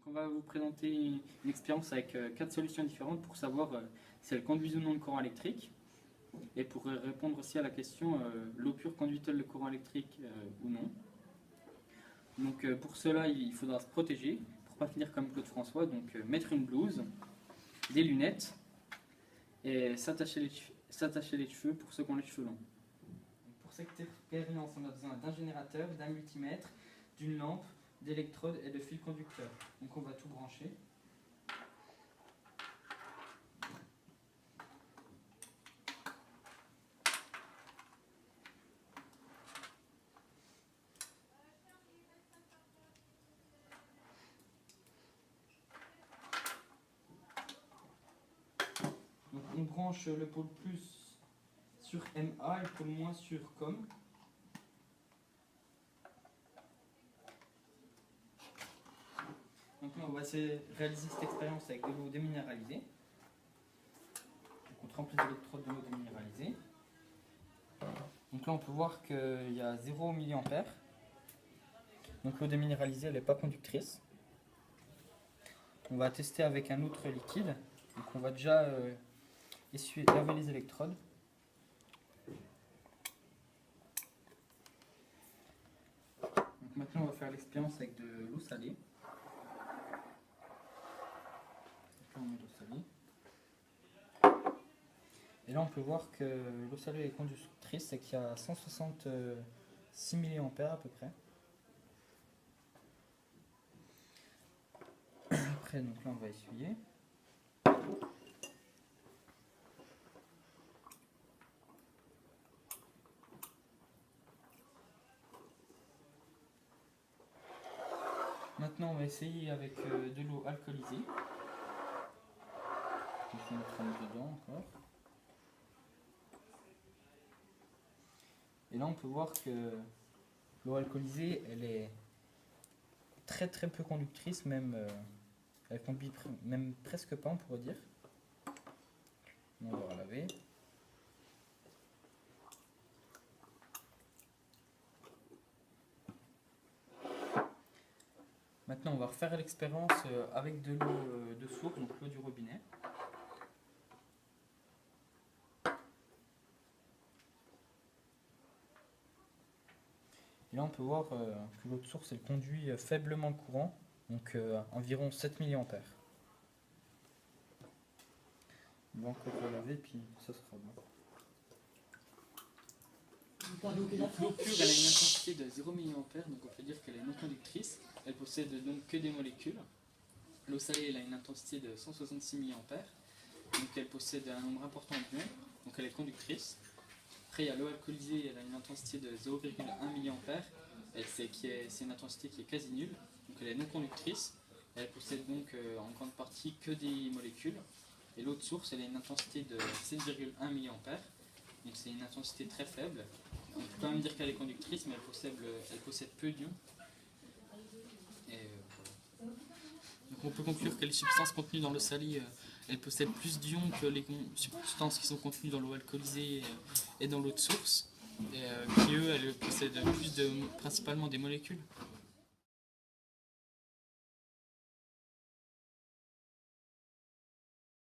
On va vous présenter une expérience avec 4 solutions différentes pour savoir si elles conduisent ou non le courant électrique. Et pour répondre aussi à la question, l'eau pure conduit-elle le courant électrique ou non? Donc pour cela, il faudra se protéger pour ne pas finir comme Claude François. Donc mettre une blouse, des lunettes et s'attacher les cheveux pour ceux qui ont les cheveux longs. Donc, pour cette expérience, on a besoin d'un générateur, d'un multimètre, d'une lampe, d'électrodes et de fils conducteurs. Donc on va tout brancher. Donc on branche le pôle plus sur MA et le pôle moins sur COM. Donc là on va essayer de réaliser cette expérience avec de l'eau déminéralisée. Donc on trempe les électrodes de l'eau déminéralisée. Donc là on peut voir qu'il y a 0 mA. Donc l'eau déminéralisée elle n'est pas conductrice. On va tester avec un autre liquide. Donc on va déjà laver les électrodes. Donc maintenant on va faire l'expérience avec de l'eau salée. Donc là on met de l'eau salée. Et là on peut voir que l'eau salée est conductrice et qu'il y a 166 mA à peu près. Après donc là on va essuyer. Maintenant on va essayer avec de l'eau alcoolisée. Donc on va mettre dedans encore. Et là on peut voir que l'eau alcoolisée elle est très peu conductrice, même elle conduit même presque pas on pourrait dire. On va laver. Maintenant on va refaire l'expérience avec de l'eau de source, donc l'eau du robinet. Et là on peut voir que l'eau de source elle conduit faiblement le courant, donc environ 7 mA. On va encore relaver puis ça sera bon. L'eau pure elle a une intensité de 0 mA, donc on peut dire qu'elle est non conductrice. Elle possède donc que des molécules. L'eau salée elle a une intensité de 166 mA, donc elle possède un nombre important d'ions, donc elle est conductrice. Après il y a l'eau alcoolisée, elle a une intensité de 0,1 mA, c'est une intensité qui est quasi nulle, donc elle est non conductrice. Elle possède donc en grande partie que des molécules. Et l'eau de source elle a une intensité de 7,1 mA, donc c'est une intensité très faible. On peut quand même dire qu'elle est conductrice, mais elle possède peu d'ions. Donc on peut conclure que les substances contenues dans l'eau salée elles possèdent plus d'ions que les substances qui sont contenues dans l'eau alcoolisée et dans l'eau de source, et qui eux elles possèdent principalement des molécules.